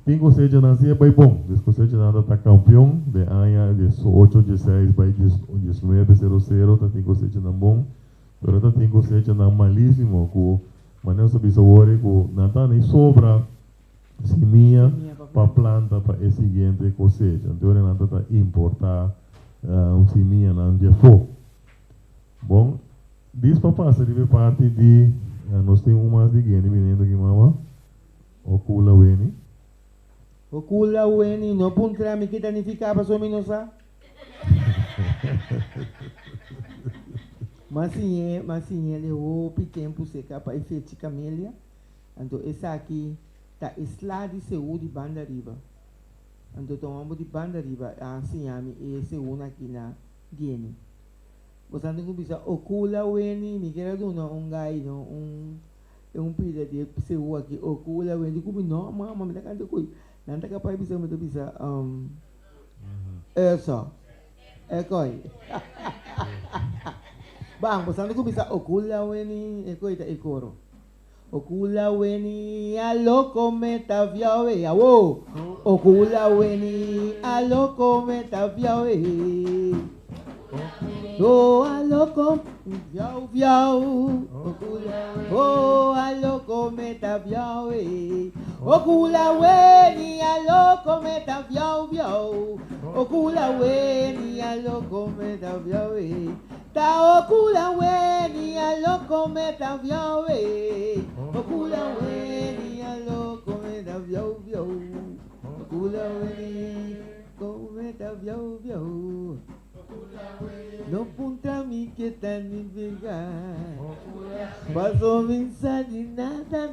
Tem cosecha na cia bem bom. Des cosecha nada tá campeão de anha de 8 de 6 by 1900 tá tem cosecha na bom. Pero tá tem cosecha na malíssimo com maneira sobre sabor com nada nem sobra semilla para planta para a seguinte cosecha. Então nada tá importar semilla na de fogo. Bom, diz para passar de parte de nós temos umas de guene menino que mama ocula weni. Ocula weni no puntra mi kita ni fica para sominosa. Mas sim, ele hope tempo seca para efeito camélia. Então essa aqui tá isla de saúde banda riba. Então tomamos de banda riba assim ami esse uma aqui na Guiné. Você não bisa ocula weni mi quero do não gai não pida de seu aqui ocula weni como não mama me tá cantando coi. Nanti kapag bisa esa ekoi bang pasando ko bisa okula weni ekoi ta ikoro okula weni aloko meta viawe awo okula weni aloko meta viawe oh aloko viau viau oh aloko meta viawe okula weni aloko meta viau viau okula weni aloko meta viau ta okula weni aloko meta viau okula weni aloko meta viau viau okula weni meta viau viau no punta mi que tan mi verga paso mensa de nada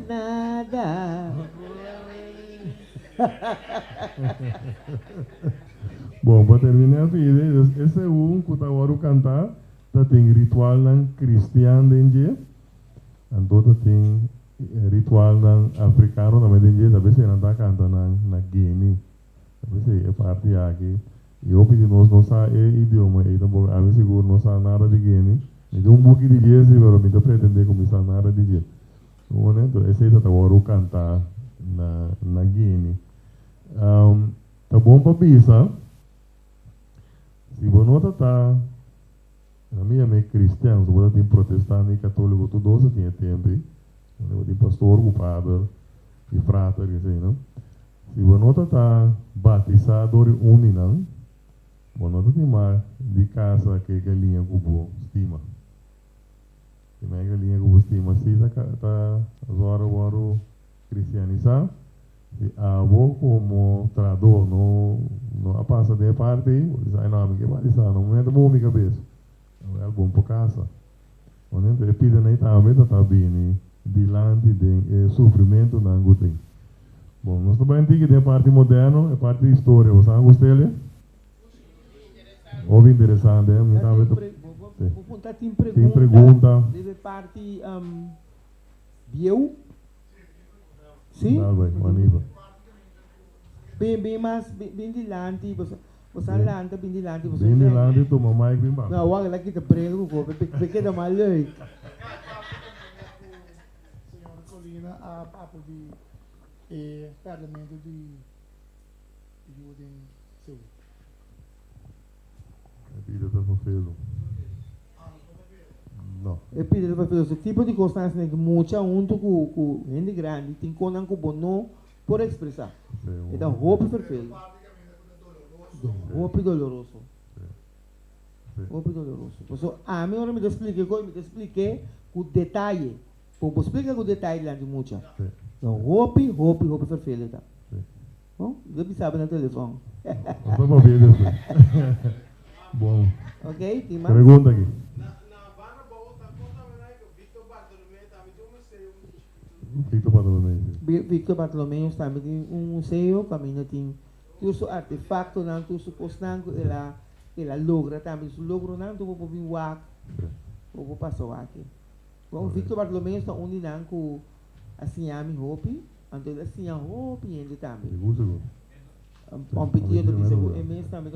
Bom, para terminar a vida, esse é que tá agora cantar, tá tem ritual nan cristiano dengue, então tem ritual nan africano também dengue, talvez você não tá cantando na Guiné, talvez é parte aqui. Eu pedi nós sabe idioma, então a mim seguro não sabe nada de Guiné. Me deu pouco de dia, se eu me pretender começar nada de dia. Então esse aí tá agora cantar na Guiné. Tá bom para pensar. Se você tá na minha é cristã, se você tem protestante e católico, tudo tem tempo. Você tem pastor, o padre e frata, que sei, não? Se você tá batizado de não, você tem mais de casa que galinha com estima. Se mais galinha com estima, se tá agora cristianizar, se avô como trador não passa de parte, diz ai não, que batizar, não é bom minha cabeça. É bom para casa. Então ele pede nem também tá bem, diante de sofrimento na angústia. Bom, nós também temos que parte moderna, é parte de história. Você gosta dele? Ouve interessante, hein? Tem pergunta. Deve parte Bieu? Sim? Não, vai, Maniba. Bem mais, bem dilante, você lanta, bem dilante. Bem dilante, tu mamãe bem bom. Não, olha aqui tá prego, porque dá mal aí. Senhora Colina, a papo de parlamento de Juden Sul. É vida da Fofelo. Não. É vida da Fofelo. Esse tipo de constância que muita junto com gente grande tem conan com bono por expressar. Então, roupa perfeito. Roupa doloroso. Roupa doloroso. Então, a mim agora me expliquei com detalhe. Vou explicar com detalhe lá de muita. Então, roupa perfeito. Bom, eu sabe no telefone. Vamos ver depois. Bom. Ok, tem mais? Pergunta aqui. Victor Bartolomeu está em museu, caminho tem tudo artefacto não, tudo suposto ela logra também, o logro não, tu vou vir wak, vou passar aqui. Bom, Victor Bartolomeu está unindo com assim a minha hope, então assim a hope ainda também. Competir do bicho, é mesmo também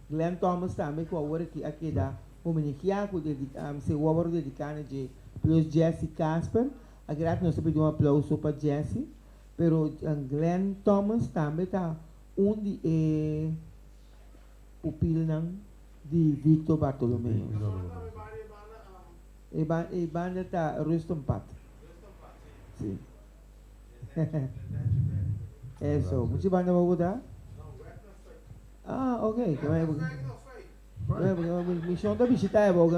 Glenn Thomas também com a hora que aqui dá o meniquiaco se o dedicado de plus Jesse Casper. Agora nós pedimos um aplauso para Jesse. Pero Glenn Thomas também tá de pupil de Victor Bartolomeu. E banda tá Ruston Pat. Sim. Eso. Muita banda vai botar? Ah, ok. Missão da visita é bom,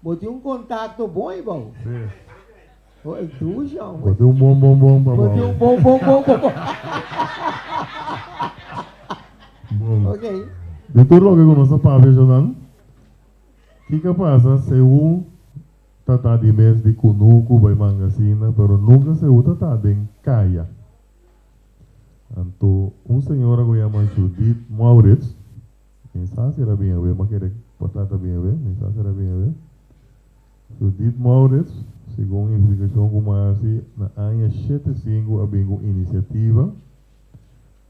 botei contato bom, bom. Sim. Oi, tu, João. Botei bom, Botei bom. Bom. Ok. De tudo o que conosco para ver, Jonan, o que passa se o tata de mês de Kunuku vai mangasina, pero nunca se o tata de caia. Então, senhora que chama Judith Maurits, nem sabe se era bem a ver, mas queria botar bem a ver, nem sabe se era bem a ver. Judith Maurits, segundo a explicação como assim, na ANHA 75 a bingo iniciativa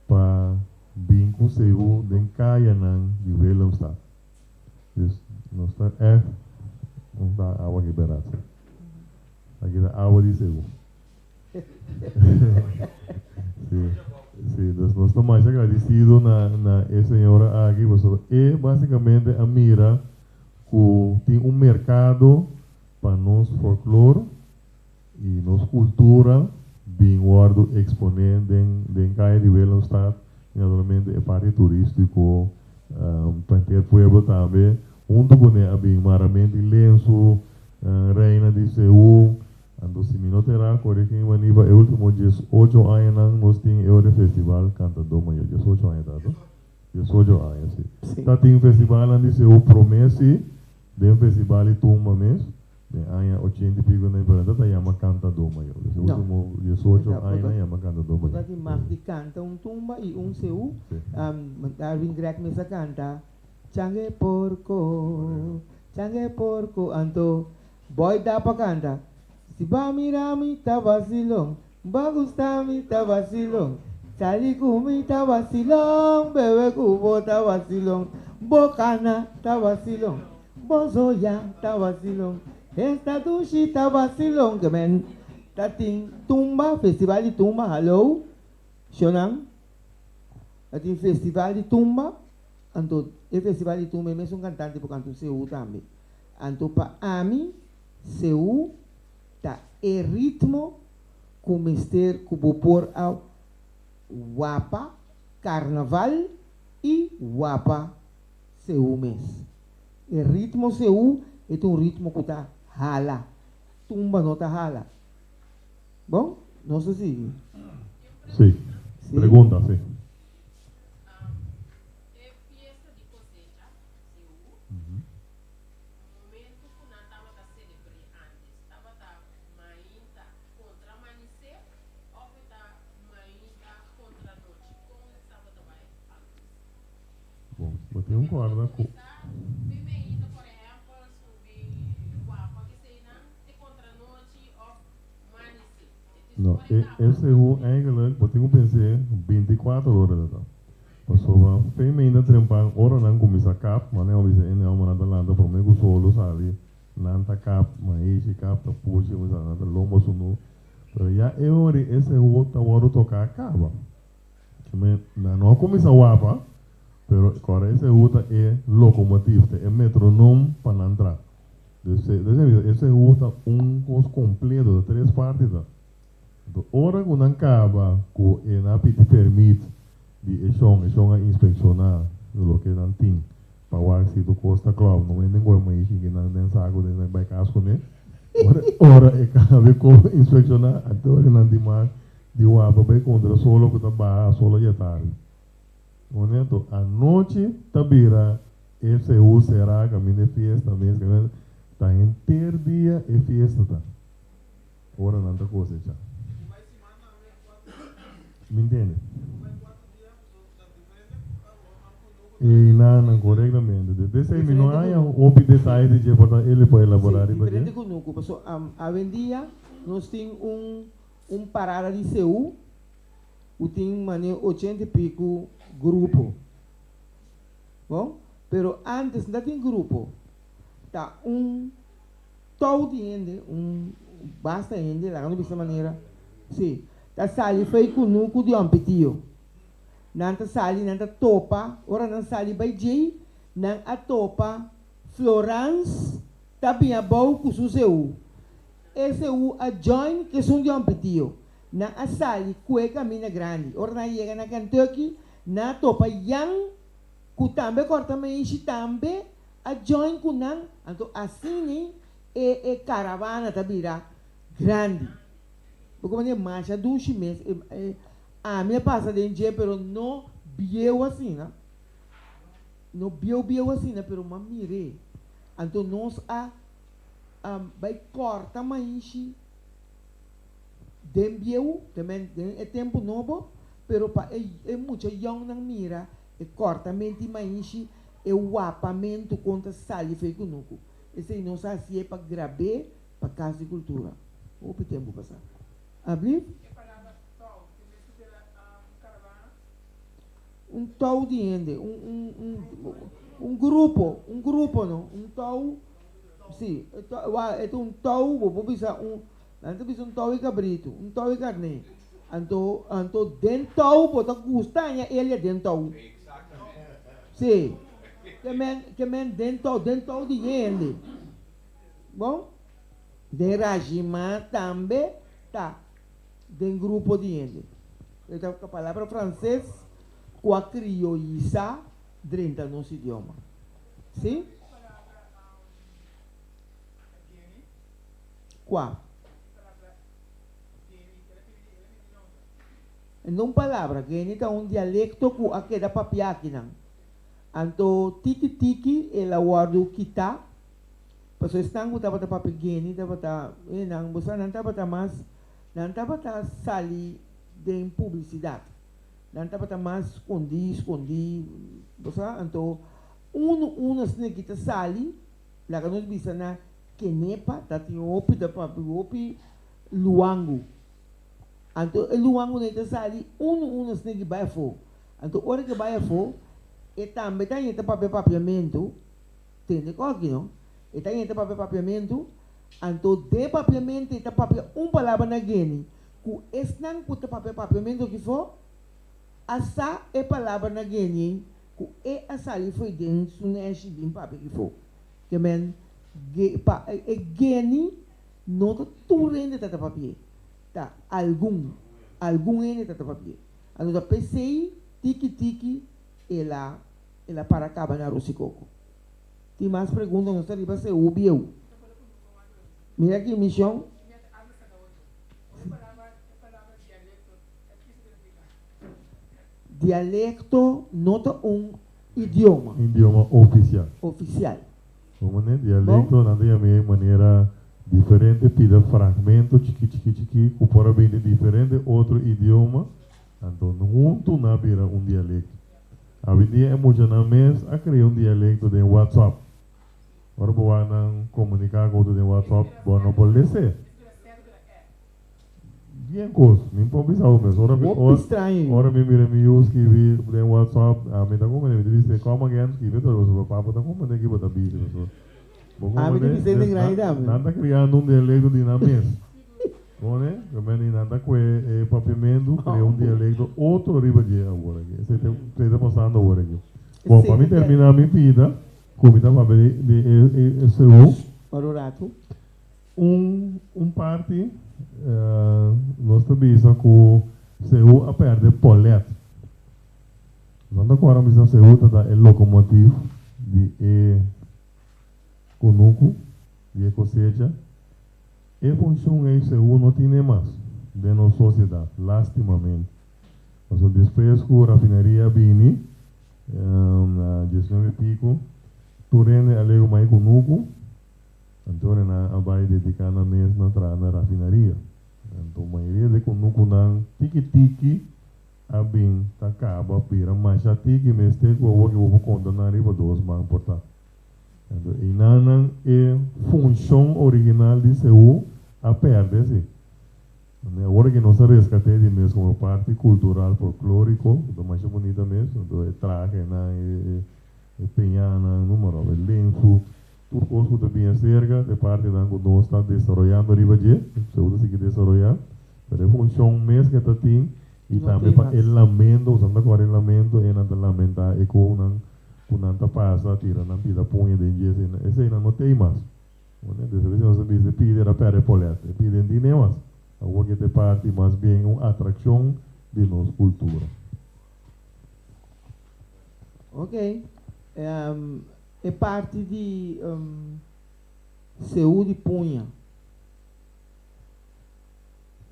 para bingo seu de caia de Willemstad. Dus, nós está não está água liberada. Aqui está água de seu. Sim. Sim, nós estamos mais agradecidos na senhora aqui, e basicamente a mira que tem mercado para nós folclore e nossa cultura bem guardo exponer den caia de Willemstad, naturalmente é parte turístico, para ter pueblo também, junto com a bem maramente lenço, reina de Seul. Ando se me noterá, corre que em Maniva, o último 18 anos, nós temos o festival Canta do Maio, 18 anos, tá? 18 anos, sim. Tá tem um festival onde se o promesse, de um festival e tumba mesmo, de ano 80 e pico na Ibaranda, tá chama Canta do Maio. O último 18 anos, chama Canta do Maio. Tá tem mais de canta tumba e seu, Darwin Greg mesa canta, Changue porco, anto, boy da pa canta. Si ba mirami ta vacilón, ba gustami ta vacilón, sali kumi ta vacilón, bebe cubo ta vacilón, bocana ta vacilón, bozoya ta vacilón, esta dushi ta vacilón, que men, tating tumba, festival de tumba, hello, Shonan, tating festival de tumba, anto, el festival de tumba, me es un cantante porque anto Seu también, anto pa ami, Seu, tá e ritmo como ester como por ao Wapa carnaval e Wapa seu mês. O ritmo seu é ritmo que tá hala, tumba não tá hala. Bom, não sei se. Sim. Pergunta, sim. Bom, botei guarda com. Não, esse é o eigenlijk, botei pensei 24 horas. Passou a feminina trempar, ora não começa a cap, mas não bisa ini uma nada landa, por mim que solo sabe, nanta cap, mas esse cap tá puxa, mas nada lombo sunu. Pero já eu esse é o outro hora tocar acaba. Que me não começa o apa. Pero agora esse uta é locomotivo, é metronome para entrar. Esse uta curso completo de 3 partes. Então, hora que não acaba, que é na te permite de a inspecionar o que não tem para ver se tu costa claro, não é nenhuma mais que não sabe de não vai casco né. Hora é cabe como inspecionar, até hora não tem mais de uapa vai contra solo que tá barra, solo já tarde. Honesto, a noite tabira esse será caminho de fiesta mesmo, tá inteiro dia é fiesta tá. Ora não tá coisa já. Me entende? E não corretamente. Desse aí não há outro detalhe de para ele pode elaborar. Diferente com o que a vendia nós temos parada de Seul, o tem 80 e pico grupo. Bom, pero antes não tem grupo. Tá todo de gente, basta gente, lá dessa maneira. Sim, ta sali foi kunuku de ampitio. Nanta sali nanta topa, ora nan sali by J, nan a topa Florence tapia bau kususeu. Esse a join que são de ampitio. Na a sali kue camina grande. Ora na chega na Kentucky, na topa yang kutambe corta meishi tambe a join kunan, anto assim e caravana tabira grande. Porque quando é marcha do mês, a minha passa de dia, pero não bieu assim, né? Não bieu assim, né? Pero uma mire. Então nós vai corta maishi dem bieu, também é tempo novo, pero é muito young na mira, é corta mente maishi, é o apamento contra sali feito nuco. Esse aí não sabe se é para gravar, para casa de cultura. O tempo passar. Abrir? Tau de ende, grupo não, tau, sim, é tau, vou pensar tau e cabrito, tau e carne, anto dentro tau, bota gustanha, ele é dentro tau, sim, que men dentro tau de ende, bom, de regime também, tá, de grupo de ende, então a palavra francês com a criollisa dentro do nosso idioma. Sim? Qual? Não palavra, que é um dialecto com aquela papiaki não. Anto tiki é la guardo kita. Paso estão com tabata papigeni, tabata não, você não tabata mais, não tabata sali de publicidade. Não tabata mais escondi, você anto unas ne kita sali, lá que nós bisa na kenepa, tati opi da papi luango. Anto luango ne kita sali unas ne que vai fo. Anto hora que vai fo, e também tem esse papiamento, tem de coque não? E tem esse papiamento, anto de papiamento e papia palavra na geni, ku esnan ku papiamento que for, asa é palavra na geni, ku e asali foi dentro suneshi din papia que for. Que men geni não tá turende tata papia, tá algum ene tata papia. Anto da pensei tiki ela para acabar na Rosicoco. Tem mais perguntas, não está para ser ubiu. Mira aqui, missão. Dialecto nota idioma. Idioma oficial. Oficial. Como né? Dialecto não tem a minha maneira diferente, pida fragmento, chiqui, que para bem de diferente outro idioma. Então, junto na beira dialecto. Hoje em dia é muito na mês a criar dialecto de WhatsApp. Ora, boa não comunicar com o WhatsApp, boa não pode ser. Bien coisa, nem pode pensar o mesmo. Ora, me mira me use que vi de WhatsApp, a mim tá como ele disse, como alguém que vê todo o papo tá como ele que bota bicho. A mim disse de grande. Nada criando dialecto de na mês. Bom, né? Também nada com papiamento, criar dialecto outro riba de agora aqui. Você está passando agora aqui. Bom, para mim terminar minha vida, comida para ver de seu. Orato. Parte nós também com seu a perder polete. Nós agora me seu tá é locomotivo de conuco de cosecha. E função é seu não tem mais de nossa sociedade, lastimamente. Mas depois que a refinaria vini, na 19 pico, turene alego mais conuco. Então, a vai dedicar na mesma na refinaria. Então, a maioria de conuco não tiki a bem tá acaba pira mas a tiki mestre com o que vou condenar riba dos mais importante. Então, e não é função original de seu a perder-se. Agora que nós resgatamos de mesmo como parte cultural folclórico, do mais bonita mesmo, do traje, é penhana, número, é lenço. Tudo coisa que também é cerca, de parte da que nós está desenvolvendo riba de, se usa se que desenvolver, Pero é função mês que tem e Não também tem para mais. el lamento, usando agora el lamento, e não lamenta e com não passa, tira, não pida punha de dia, esse aí não tem mais. Dessa vez nós vamos pedir a pere poleta, pedem dinheiro mais. Agora que te parte mais bem uma atração de nossa cultura. Ok. É parte de saúde punha.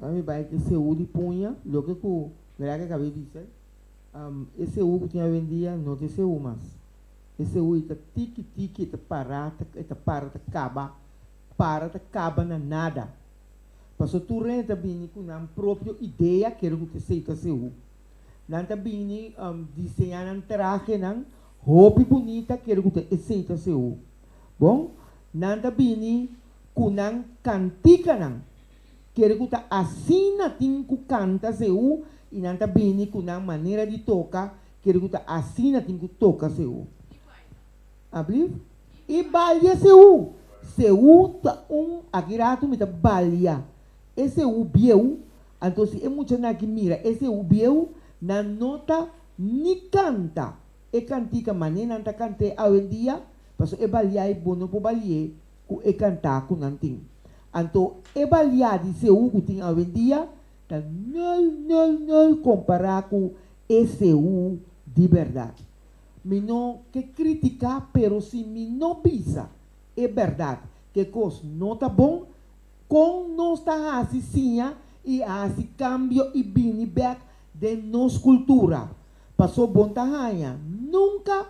A mim vai que saúde punha, lo que eu acabei de dizer, esse U que tinha vendia não tem seu mais. Esse U está tique está parado, está acaba na nada. Passou tu renta bem com a própria ideia que era o que se está seu. Nanta bem desenhar um traje não, roupa bonita que era o que se está seu. Bom, nanta bem com a cantica não. Quero que assina tem que canta seu e não está bem com a maneira de tocar, quero que assina tem que tocar seu. Abrir? E balia seu. Seu tá agirato me tá balia. Esse o bieu, então se é muito na que mira, esse o bieu na nota ni canta. E cantica maneira não cante hoje em dia, porque é balia e bono por balia, que é cantar com nanting. Então, é balia de seu que tem hoje em dia, tá não comparar com esse o de verdade. Me não que criticar, pero se me não pisa, é verdade que coisa não tá bom, com nós tá assim e assim cambio e bem back de nossa cultura. Passou bom tahanha, nunca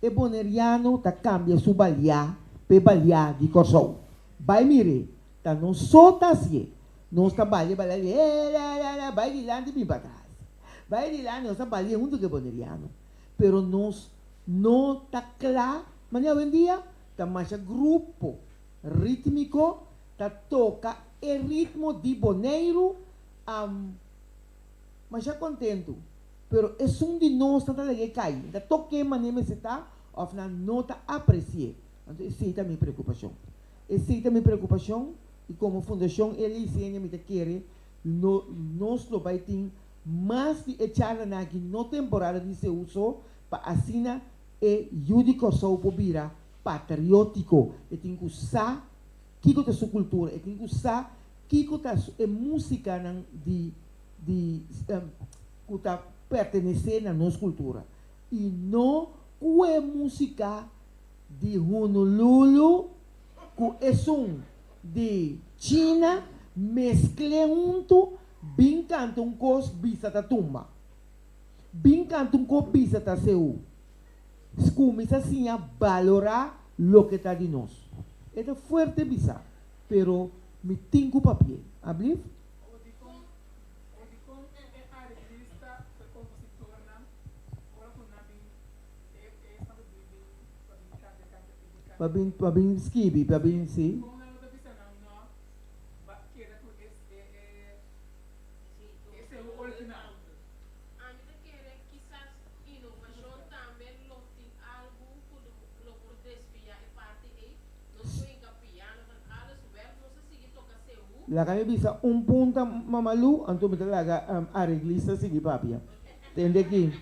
é boneriano tá cambia su balia, pe balia de corso. Vai mire, tá não só tá assim, nós tá balia, vai de lá de bem para trás. Vai de lá, nós tá balia junto que boneriano. Pero nós não tá claro, mas hoje em dia tá mais grupo rítmico, tá toca o ritmo de boneiro, mas já contento. Pero é um de nós tá legal cai, tá toque maneira se tá, ou não tá aprecie. Então essa é a minha preocupação. Essa é a minha preocupação e como fundação ele ensina me quer nós lo vai ter mais de echar na que no temporada de se uso para assinar e judico só por vira patriótico e tem que usar que é sua cultura e tem que usar que é música de que está pertencer à nossa cultura e não é música de Honolulu que é som de China mescle junto bem canta cos bisa ta tumba bem canta cos bisa ta seu começa assim a valorar lo que está de nós. É forte bisa, pero me tem que papel. Abrir? Pabin skibi, pabin si. La kami bisa punta mamalu anto me talaga arreglista sige papia. Tende aqui.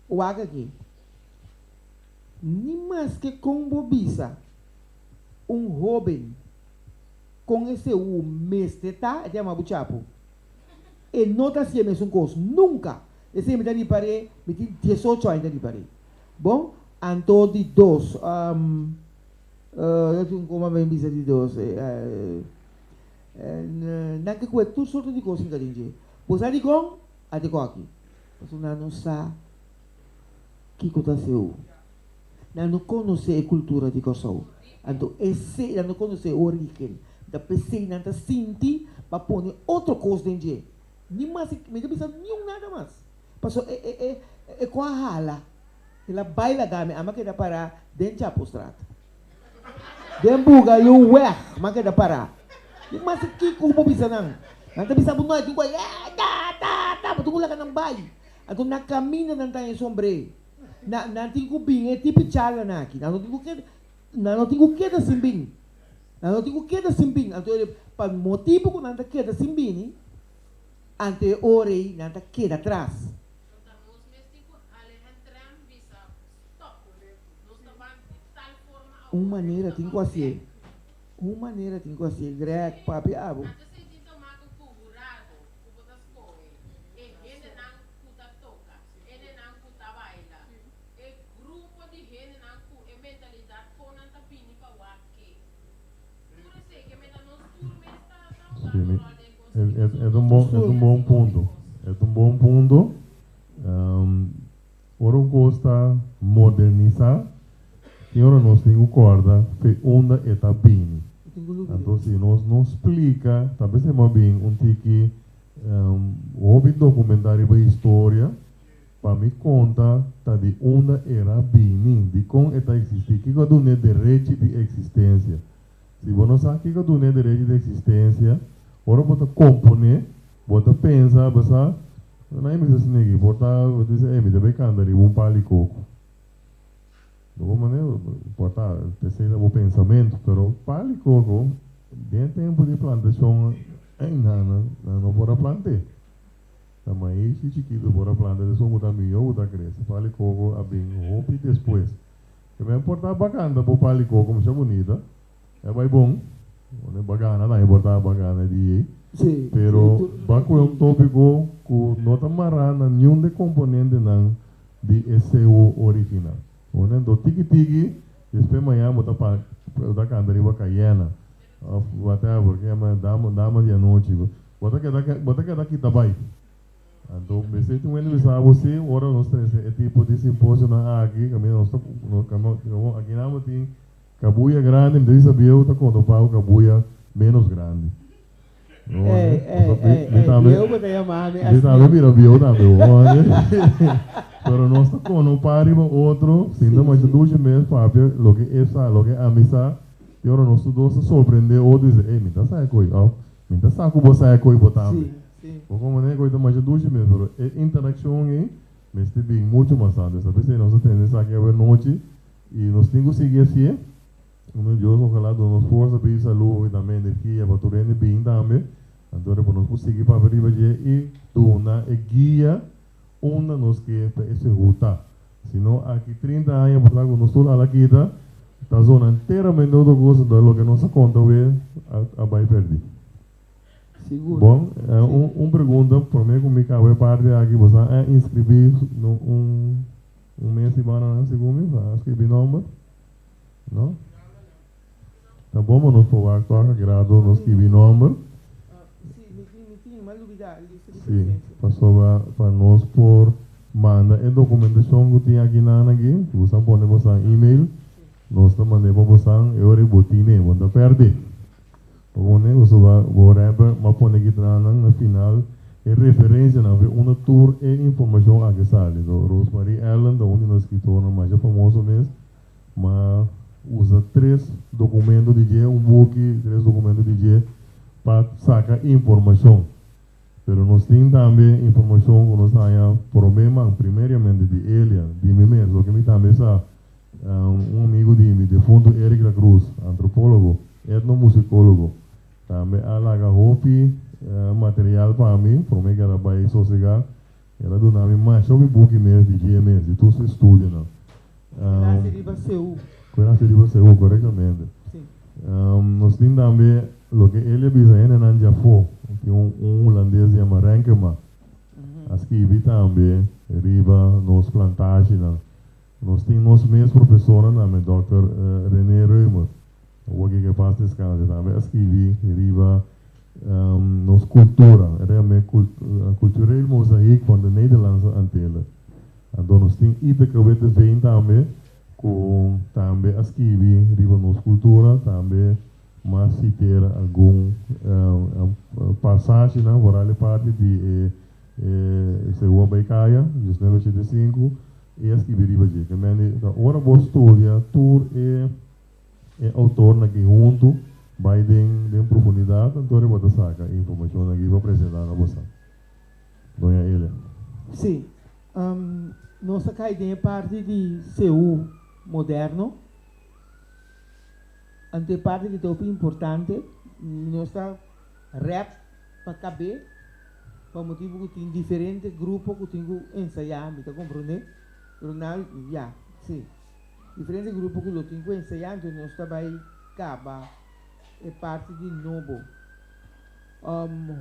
Uaga aqui. Ni mais que combo bisa jovem com esse mestre tá até uma buchapo. E nota se é um coisa nunca. Esse me dá de pare, me tem 18 anos de pare. Bom, anto de dois como bem bisa de dois não que é tudo sorte de coisa que a gente pois ali com aqui mas não sabe que aconteceu não conhece a cultura de Kosovo então esse não conhece a origem da pessoa não está sentindo para pôr outra coisa dentro nem mais me dá pensar nenhum nada mais passou é com a hala ela baila game ama que dá para dentro a postrata dentro buga lu ué mas que dá para mas que como bisa nang nanti bisa bunuh itu boy betul lah kan bay atau nak caminha não tem sombre nanti ku bing tipo chala naki nanti ku queda simbing atau para motivo ku nanti queda simbini ante orei nanta queda atrás. Uma maneira tem que ser. Uma maneira tem que ser. Greg, papi, abo. Sim, é um bom ponto. É um bom ponto. Ora gosta modernizar. E ora nós temos corda que onda está bem. Então se nós não explica, talvez é mais bem tique houve documentário da história para me conta tá de onda era bem, de como está existir, que do né direito de existência. Se você não sabe que do né direito de existência, ora você compõe, você pensa, você não é mesmo assim, você diz, me deve cantar um palicoco. De alguma maneira, portar terceira o pensamento, pero palicoco, tem tempo de plantação, não pode plantar. Também se chiquito pode plantar, eles vão botar melhor, botar crescer. Palicoco, bem, roupa e depois. Também portar bacana, para palicoco, como é bonita, é bem bom. Não é bacana, não é portar bacana de Sim. Pero, baco é um tópico que não está marrando nenhum de componente não de SEO original. Então, tiki-tiki, depois amanhã eu vou cantar em Bacaiana, whatever, que é dama de noite. Bota que daqui também. Então, se tu não sabe você, ora nós temos esse tipo de simpósio aqui, aqui não tem cabuia grande, deve saber o que quando o cabuia menos grande. Eu vou ter uma Pero nós está com um par outro, ainda mais de 2 meses, papi, lo que é amizade, e agora nós todos se surpreender, ou dizer, me dá sai coi, me dá sai com você sai coi botar. Sim, sim. Como é coisa mais de 2 meses, pero a interação aí, mas tem bem muito mais antes, sabe? Se nós temos aqui a noite e nós temos que seguir assim, meu Deus, ojalá nos força para saúde e também energia para tudo bem também, então para nós conseguir para abrir e dona e guia onde nós queremos executar. Senão, aqui 30 anos, por exemplo, nós estamos aqui, está a zona inteiramente outra coisa do que nossa conta vai perder. Seguro. Bom, pergunta, por mim, como é parte aqui, você é inscrever um mês de semana, segundo, escrever número? Não? Tá bom, mas nós vamos agora, grado, nós escrever número. Sim, passou para nós por manda a documentação que tem aqui na aqui, você pode passar e-mail, nós também mandamos passar eu rebotine, quando perde. Porque você vai mas pode aqui na final é referência na uma tour e informação aqui sale. Do Rosemary Allen, da onde nós escritora mais famoso mesmo, mas usa 3 documentos de dia, book, 3 documentos de dia para sacar informação. Pero nós temos também informação que nós temos problema, primeiramente de ele, de mim mesmo, que me também sabe, amigo de mim, de fundo Eric La Cruz, antropólogo, etnomusicólogo, também alaga roupa, material para mim, para mim que era para sossegar, ela do nome mais, só me book mesmo, de dia mesmo, de tudo se estuda, não. Cuidado se corretamente. Nós temos também o que ele diz não já foi, tem holandês chamado Renkema, as que evita também, riba, nos plantagens, nós temos mesmo professora, nome Dr. René Reumer, o que faz descanso também, as que riba, nos cultura, realmente cultural mosaico quando a Nederlandse Antille. Então nós temos ida que we vem também, com também as que riba nos cultura, também mas se ter algum passagem, por ali parte de Seua Baicaia, 1985, e as que viriam de que agora vou estudar, tour é autor aqui junto, vai em profundidade, então eu vou sacar informação aqui para apresentar a você. Dona Elia. Sim, nossa cadeia parte de Seul moderno. Ante parte que é importante, nossa rap para caber, por motivo que tem diferentes grupos que tem que ensaiar, me tá compreendendo? Ronald, já, sim. Diferentes grupos que tem que ensaiar, então nós também acaba é parte de novo.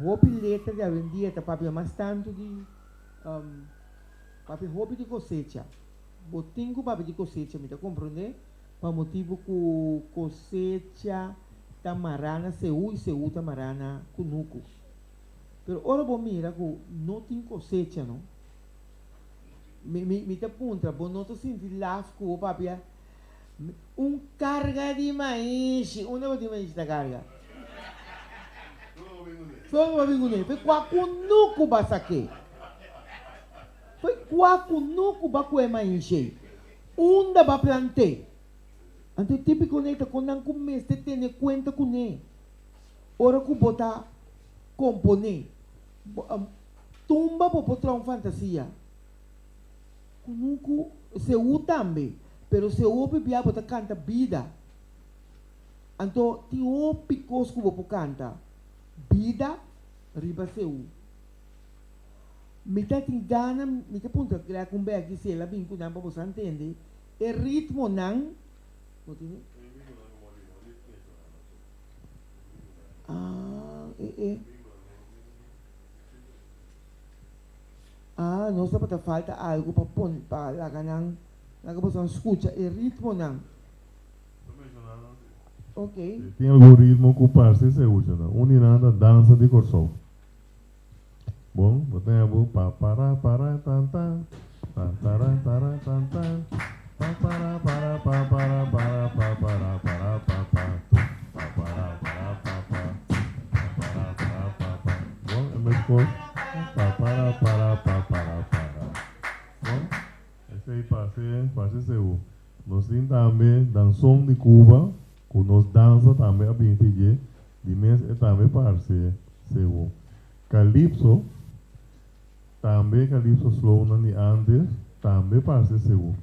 Hobby letra de hoje em dia tá papel mais tanto de papel hobby de cosecha. Botinho papel de cosecha, me tá compreendendo? Por motivo que cosecha tamarana seu e seu tamarana kunuku. Pero ora bom mira que não tem cosecha não. Me te apunta, bom não tô sentindo lasco o papia. Carga de maíz, onde de maíz da carga? Foi uma vingune, foi quacunuco basaque. Foi quacunuco bacué maíz. Onde ba plantei? Ante típico neta quando não começa a ter conta com ele. Ora que botar componer. Tumba por botar uma fantasia. Nunca se usa também, pero se usa bia botar canta vida. Então tem o picos que botar canta vida riba se u. Me tá tem gana, me tá ponta que a conversa aqui se ela vincu não para você entender. O ritmo não. Não só para falta algo para pôr para lá ganhar, lá que você escuta o ritmo não. Ok. Tem algum ritmo que o parceiro se usa, não? Uninanda dança de corso. Bom, botei a boa para tan tan tan tan tan tan tan. Esse aí passe seu. Nós temos também dançom de Cuba, que nós dança também a bem pedir, de mês é também passe seu. Calypso, também Calypso slow nani antes, também passe seu.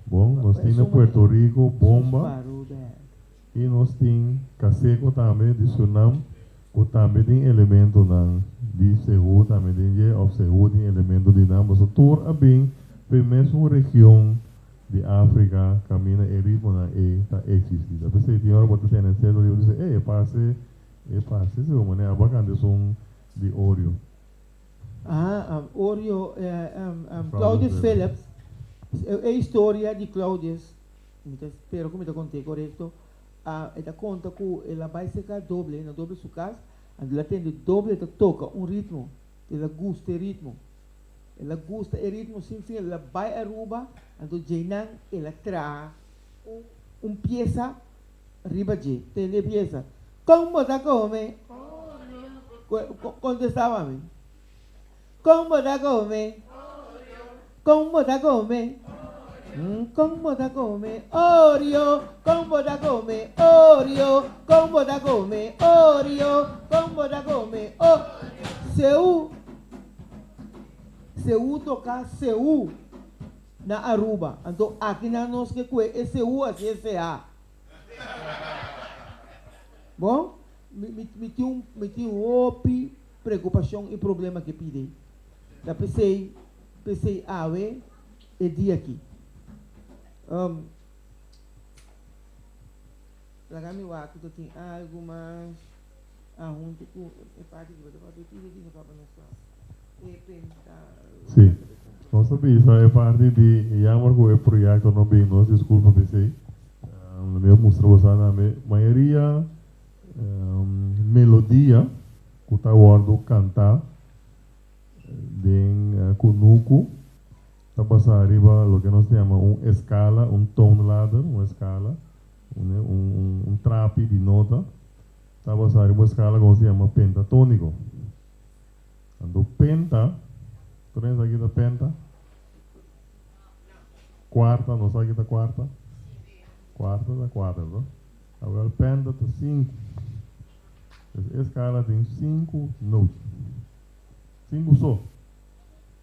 Bom, nós temos em Puerto Rico bomba e nós temos caseco também de Suriname, que também tem elemento não de seu, também tem of seu tem elemento de não, mas o tour é bem a mesma região de África caminha e ritmo não está existindo. Depois tem hora que você tem celo e diz, passe seu, mas é bacana de Oreo. Oreo, Claudius Phillips. É a história de Claudius, espero que me contei correto. Ela conta que ela vai secar doble, na doble sua casa, ela tem doble, ela toca ritmo, ela gosta do ritmo. Ela gosta do ritmo, sem fim, ela vai a Aruba, então Jainan, ela traz peça, riba de, tem peça. Como está come? Contestava-me. Como está come? Como está come? Como está come? Oreo, como está come? Oreo, como está come? Oreo, como está come? Seu toca seu na Aruba. Então aqui na nós que é seu assim é CA. Bom, me tem opi preocupação e problema que pedi. Da pensei ave e dia aqui. Lá me o tu tem algo mais junto com a parte que você pode ter aqui no papo Sim. Nós sabemos é parte de Yamar que é projeto não bem nós desculpa pensei. No meu mostrar você na maioria melodia que está guardando cantar de kunuku está passando arriba lo que nós chamamos escala, tone ladder, uma escala, trape de nota, está passando arriba uma escala que nós chamamos pentatônico. Então penta, tu tens aqui da penta? Quarta, não sabe aqui da quarta? Quarta da quarta, não? Agora penta está 5. A escala tem 5 notas. 5 só.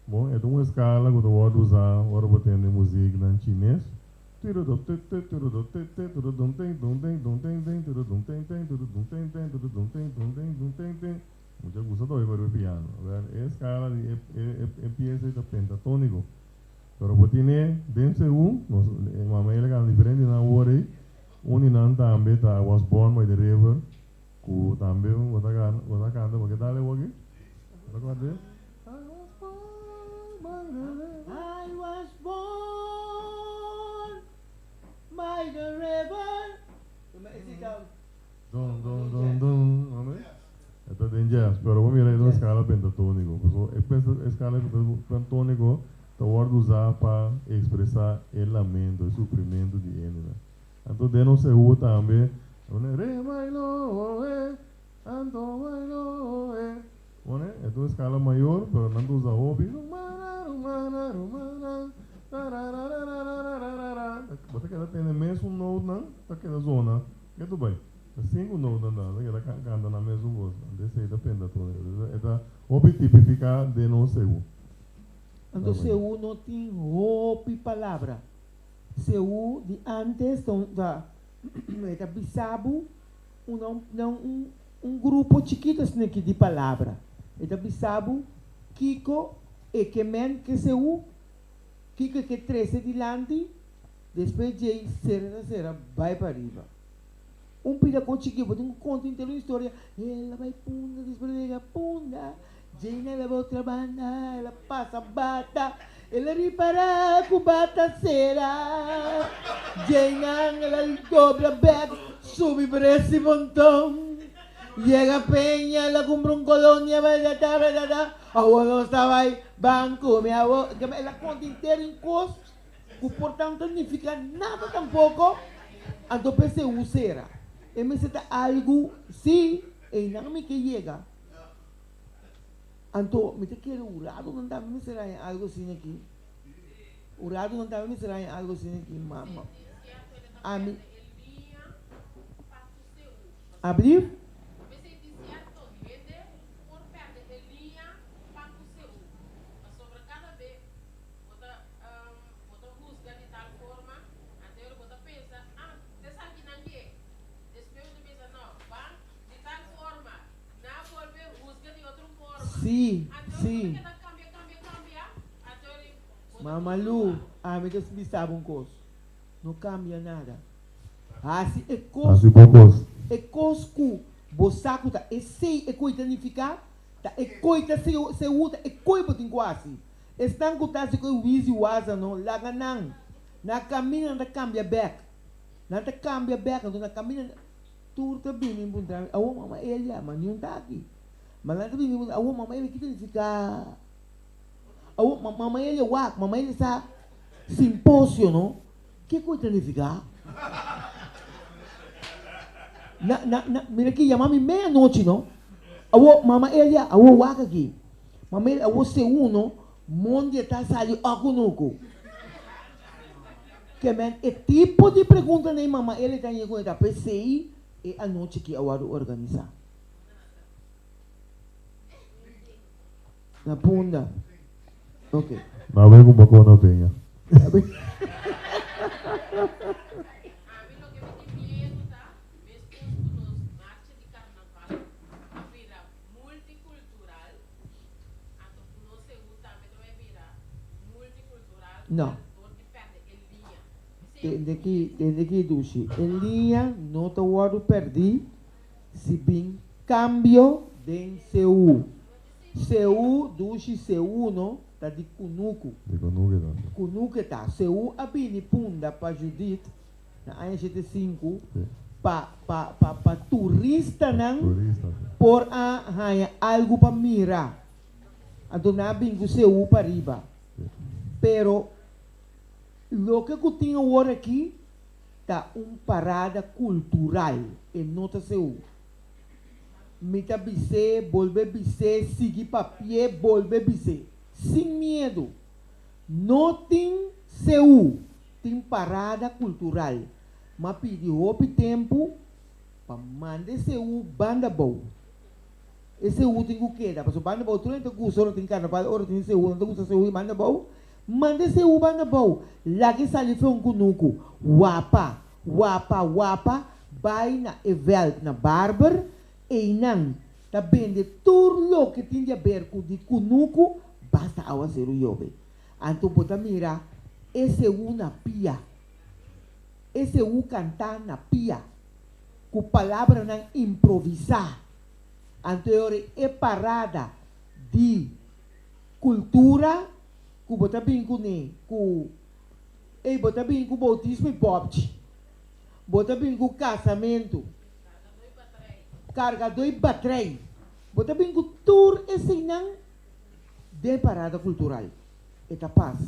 Bom, é uma escala que eu vou usar, agora vou ter música em chinês. Mucha gusta tocar el piano. Es escala de pieza de pentatónico. Pero pues tiene dense mamá le can diferente na word nan tambe ta was born by the river ku tambe wata kanta porque dale wagi. I was born by the river. Don. Esta é jazz, pero vamos mirar uma escala pentatônico. Essa escala pentatônico está usada para expressar o lamento, o sofrimento de ele. Então, de não se usa também. Re mai lo anto mai lo é uma escala maior, pero não usa hobby. Você quer ter mesmo note não? Tá aquela zona. Que tu bem? Cinco notas não, que ela canta na mesma voz. Desse aí depende tudo. Esta hobby tipifica de não ser o. Então seu não tem hobby palavra. Seu de antes da eta bisabo um grupo chiquito assim de palavra. Eta bisabo Kiko e que men que seu Kiko que 13 dilante depois de será vai para arriba. Pida conseguiu, botar conto inteiro uma história. Ela vai punda, desbrega punda. Jane ela vai outra banda, ela passa bata. Ela repara com bataceira. Jane ela dobra back, sube para esse montão. Llega a Peña, ela compra colônia, vai dar. A avó estava aí, banco, minha avó. Ela conta inteiro em costo. Portanto, não fica nada tampouco. Então, pensei, será. E me seta algo, sim, e não me que chega. Então, me te quero urado, não está me será algo assim aqui. Urado não está me será algo assim aqui, mama. A mim. Abrir? Sim, sim. Mamalu, a mim que me sabe coisa. Não cambia nada. Assim é coisa. É coisa que você tá, é sei, é coisa de ficar, tá, é coisa se usa, é coisa de quase. Estão com tá se com o easy waza não, laga não. Na caminha não cambia back. Não cambia back, não na caminha turta bem em bunda. A mama ele mas não tá aqui. Mas lá também, a mamãe ele que fica, a mamãe ele wak, mamãe ele sa simpósio, não? Que coisa ele fica? Mira aqui, chamamos meia-noite, não? A mamãe ele, a wak aqui, mamãe ele, a segundo, monte está saindo a conosco. Que men, é tipo de pergunta nem mamãe ele tem que cuidar, pensei e a noite que eu vou organizar. Na bunda. Ok. Na vez com bacana na penha. Não. Desde que duche. Em linha, não te vou perder se bem cambio de seu. Seu, duche, seu, não? Tá de Kunuku. De Kunuku, tá. Kunuku, tá. Seu, abini punda para Judith, na AN75, para turista, não? Turista. Por algo para mirar. Então, na bingo, seu, para riba. Pero, o que eu tinha agora aqui, tá parada cultural, e nota seu. Mita bise, volve bise, seguir papier, volve bise. Sem medo. Não tem seu. Tem parada cultural. Mas pedi roupa tempo para mandar seu banda boa. Esse seu tem que queda. Porque banda boa, tu não tem que usar, tem carnaval, ora tem seu, não tem que usar seu banda boa. Manda seu banda boa. Lá que sai foi kunuku. Wapa. Vai na Evelt, na Barber. E não Também de tudo que tem a ver com de cunuco, basta agua ser o yobe. Então, bota mira, esse é uma pia. Esse é o cantar na pia. Com palavra não improvisar. Então, é parada de cultura, que bota bem com bota bem com bautismo e bobte. Bota bem com casamento. Cargador e batrei. Bota bem com tudo esse não de parada cultural. É capaz.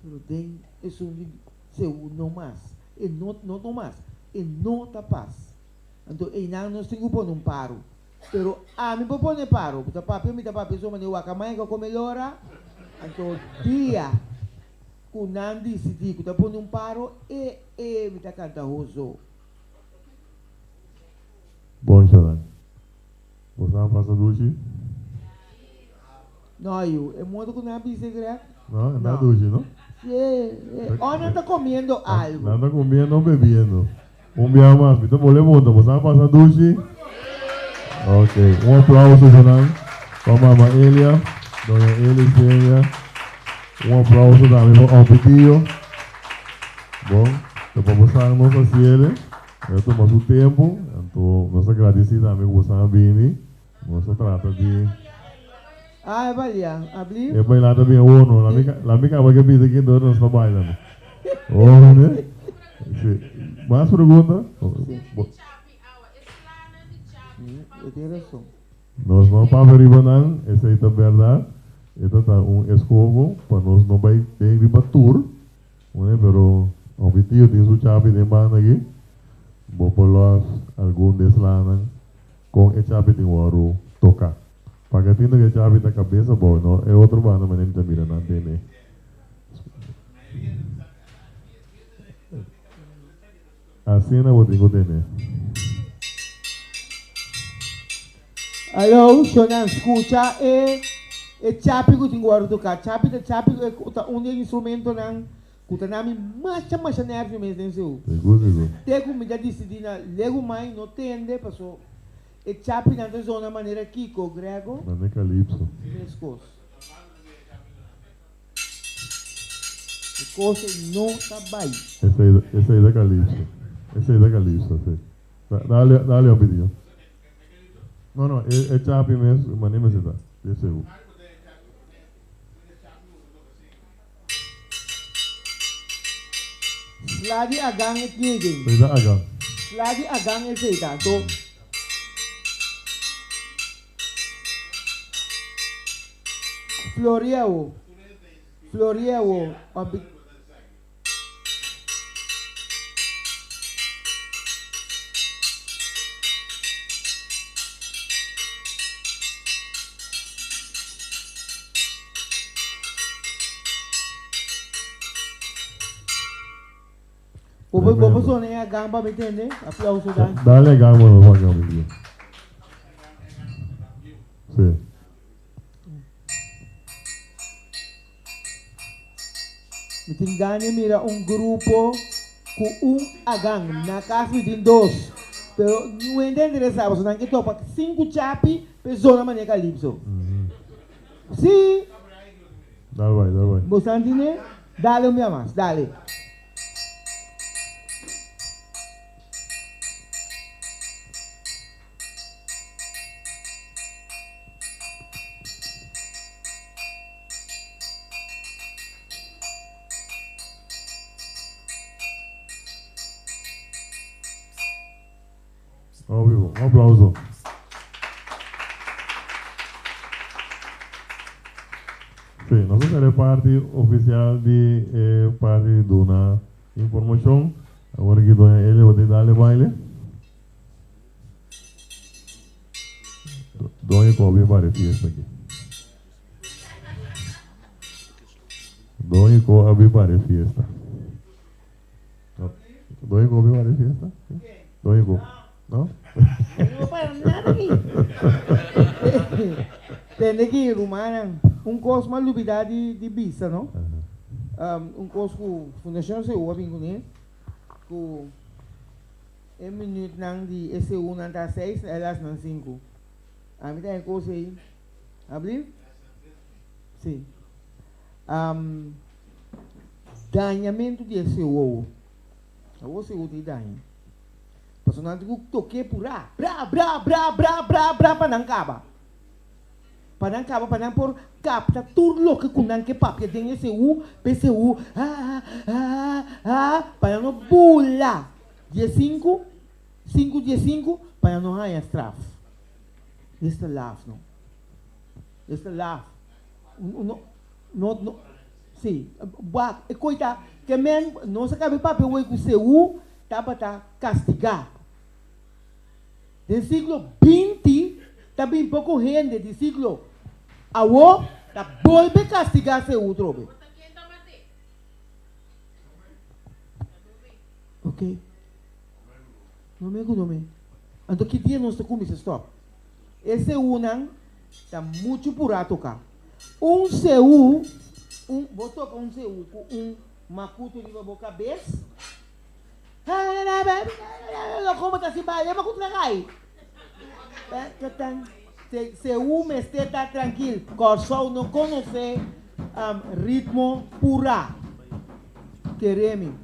Pero tem isso seu não mais. E não mais. E não capaz. Então, e não temos por um paro. Pero a mim vou pôr paro. Porque papi me dá papi só maneira que a mãe que melhora. Então, dia que não decidi que tá pôr um paro e me dá canta roso. Bom, Xalan. Você não passa duche? Não, eu. É muito que não precisa grego. Não, não é duche, não? Ou não está comendo algo. Não está comendo ou bebendo. Dia mais. Então, vou levar. Você não passa duche? Ok. Aplauso, Xalan. Para a mamãe Elia. Dona Elia. Aplauso também para o Petillo. Bom, depois você não nos ele. Eu tomo o tempo. Então, nós agradecemos também por você vir. Nós trata de... Ah, valia. Abrir? É para lá também o ONU. Lá me acaba que pisa aqui dentro nós trabalhamos. Oh, né? Mais pergunta? Eu tenho razão. Nós não para arriba não. Essa é a verdade. Esta é escovo para nós não vai ter riba tour. Pero o objetivo tem sua chave de banda aqui. Vou por lá algum desses lá com a chave de ouro tocar. Para que tenha a chave da cabeça, bom, não é outro banda, mas nem mira não tem. Assim não vou ter que ter. Alô, Shonan, escuta e chapi que tem guardo tocar. Chapi é um instrumento não. Kuta nami macam nervo mesmo nem seu. Seguro. Tego me dá decidir na lego mais não tende passou. E chapi na zona maneira Kiko grego. Não é calypso. Frescos. Coisa não tá bem. Esse aí da calypso. Esse aí da calypso, sim. Dá-lhe um pedido. Não, é chapi mesmo, mas nem me dá. Esse é o. Sladi agang et yegin. Pwede agang. Sladi agang et seita. So, Floriao. Bobo sonhe agang para me entender. Aplauso dan. Dale agang mo no agang mo. Sim. Me tingane mira grupo com agang na casa de dois. Pero não entende sabe, só que topa 5 chapi pessoa maneira calypso. Sim. Dale. Você entende? Dale minha mais, dale. Óbvio, um aplauso. Sim, nós somos a parte oficial de parte de uma informação. Agora que Dona Elia vai dar baile. Dona Kobe para fiesta aqui. Dona Kobe para fiesta. Dona Kobe para fiesta? Dona Kobe. Não? Não para nada aqui. Tem aqui, Romana, curso mais novidade de vista, não? Curso com Fundação CU, com minuto não de SU não está 6, elas não 5. A mim tem coisa aí. Abriu? Sim. Danhamento de seu ovo. O seu ovo de danha. Personagem que toquei por lá. Bra, para não acabar. Para não acabar, para não por capta tudo louco com não que papel tem esse u, PCU, para não bula. Dia 5, para não ganhar straf. Este laugh, não. Este laugh. No, sim. Coita, que men, não se cabe papel com o seu, tá para castigar. Do século XX, está bem pouco gente do século agora, está volve castigar seu outro. Ok? Não me. Então, que dia nós estamos stop? Esse unang está muito por a tocar. Vou tocar um CU com macuto de boca cabeça. Como está se vai? Leva com tragai. CU me está tranquilo. Corsol não conhece ritmo pura. Queremos.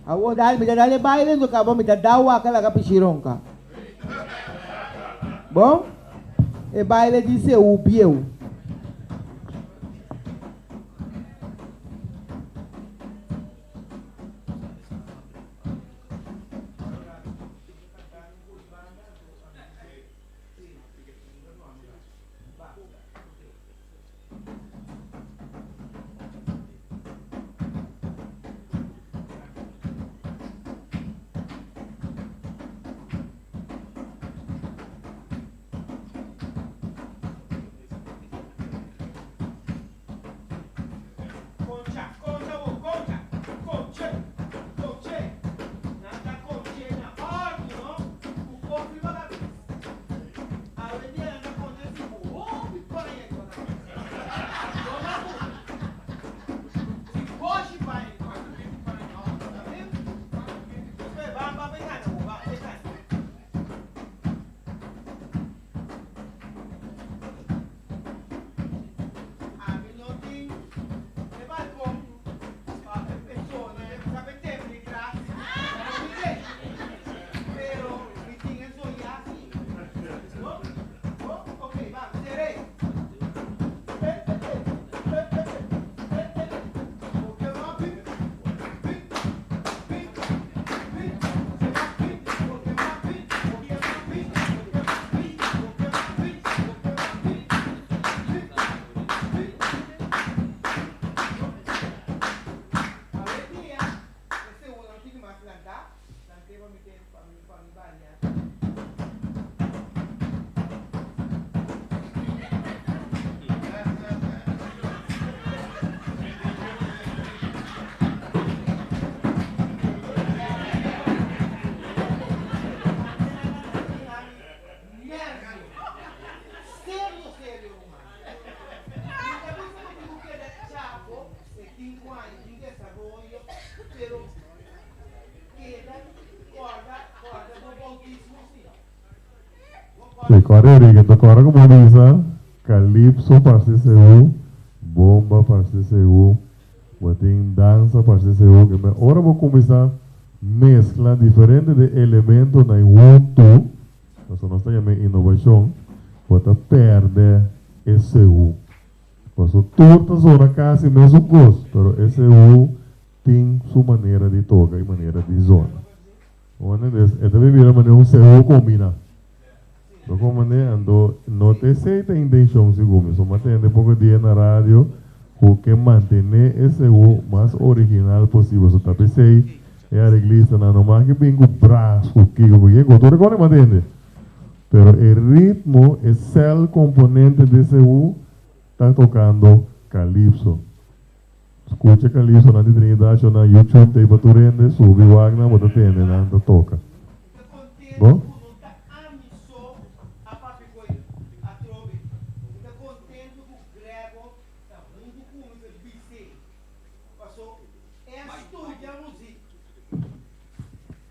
Agora me dá baile do cabo me dá dawa aquela capichironca. Bom? E baile de CU bieu. E corre que toca como diz, calypso para CCU, bomba para CCU, botem dança para CCU. Agora vou começar a mescla diferente de elementos na Ubuntu, nós chamamos inovação, para perder SU. Por isso, todas as quase mesmo gosto, mas SU tem sua maneira de tocar e maneira de zona. Onde é também vira maneira um SU combina. Como não te sei tem intenção segundo, só mantém de pouco dia na rádio, o que manter esse o mais original possível. Só tá sei é a reglista na normal que bem com braço, o que todo agora mantém. Pero o ritmo, o componente desse o está tocando calypso. Escucha calypso na Trinidade ou na YouTube, tem para tu render, sube o Wagner, bota tende, não toca. Bom?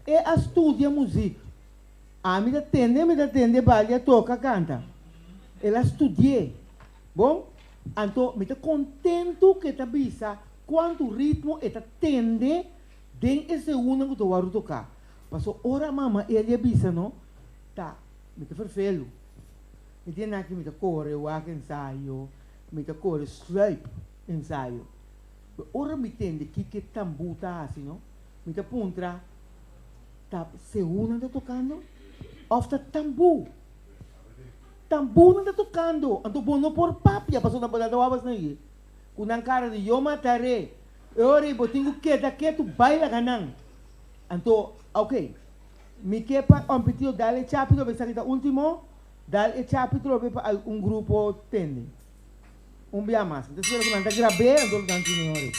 E studia música. A me atende, balia, toca, canta. Ela estudie. Bom? Então, me tá contento que tá bisa quanto ritmo eta tende den esse uno que tu vai tocar. Passou ora mama ele bisa não? Tá, me tá perfeito. E tem aqui me tá corre o ensaio, me tá corre stripe ensaio. Ora me tende que tambu tá assim, não? Me tá puntra tá segunda tá tocando, of tá tambu. Tambu não tá tocando. Então, bom, não por papia, passou na balada, wabas na aí. Com a cara de eu matarei. Eu tenho que tu baila ganang. Então, ok. Me quepa um pedido, dale capítulo, vai sair último, dale capítulo para um grupo tende. Dia mais. Então, se eu não gravei, então, não tinha.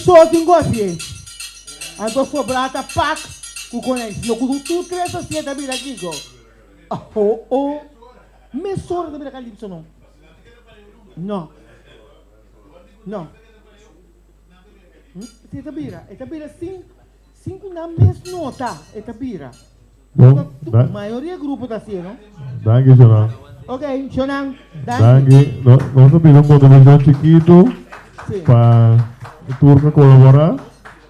Só tem gosto. Então sobrata pac com conhece. No cudo tu três sociedade bira aqui go. Me sorra da bira calipso não. Não. Eta bira cinco na mesma nota. Eta bira. Bom, a maioria grupo tá assim, não? Danke, Shonan. Ok, Shonan. Danke. Nós pedimos uma contribuição chiquito para turma colaborar,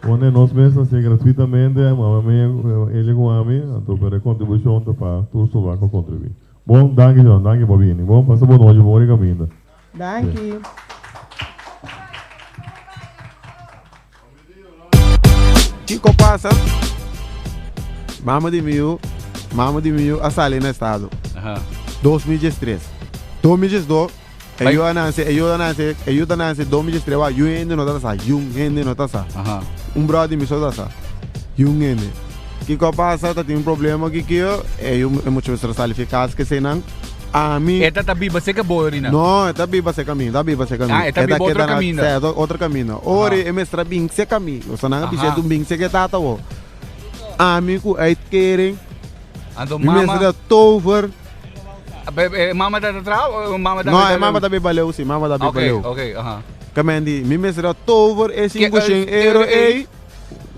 onde nós mesmos gratuitamente, ele com a mim, então para contribuição para todos os que contribuir. Bom, danke John, danke Bobini. Bom, passa boa noite, bom caminho. Danke. Kiko passa, mama de mil, a sala no estado. 2013. 2012. Eu ananse 2013 wa yung ende no tasa. Brother me só tasa. Yung ende. Que passa, tem problema que eu muito estressado eficaz que senang a mim. Esta tá biba seca boa, não, esta biba se caminho, Ah, esta biba outro caminho. Certo, outro caminho. Ora, é mestra bing se caminho. O sananga pise do bing se que tata wo. A mim ku ait kering. Ando mama. Mestra tover. Mama da trau, mama da. Não, mama da bebaleu sim, mama da bebaleu. Ok. Kamendi, mi mestra tover é 500 euro ei.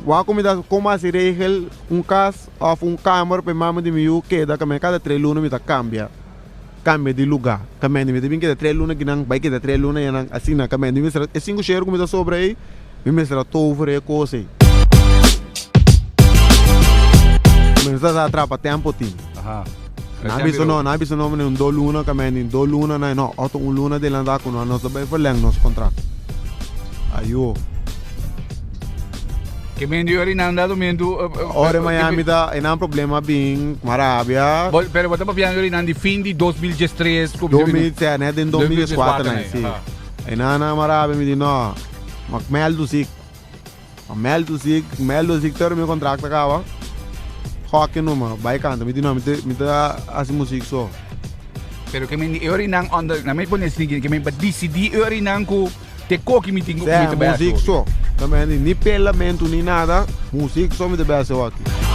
Wa comida como assim regel caso ou câmara para mama de mil queda que cada 3 lunas me cambia de lugar. Kamendi me tem que 3 lunas que não vai que 3 lunas e não assim na kamendi mi mestra é 5 euro comida sobre aí. Mi mestra tover é coisa. Mas já atrapa tempo tim. Nabi sono 2 luna kamendi 2 luna não, 8 luna de landa com nós também verleng nosso contrato. Ayo. Que me dio ahorita andado miento. Ora Miami da e não problema bem Marabia. Pero bota para ahorita andi fin di 2013 2007 né, em 2004 né, sim. E na Marabia me diz não, mas mel do sig ter meu contrato acaba. Rock numa, vai canta, me diz não, me dá as música só. Pero que me dio ahorita anda, na me pone assim que me decidi ahorita com te coque me tinha música só. Também nem pelamento nem nada, música só me dá aqui.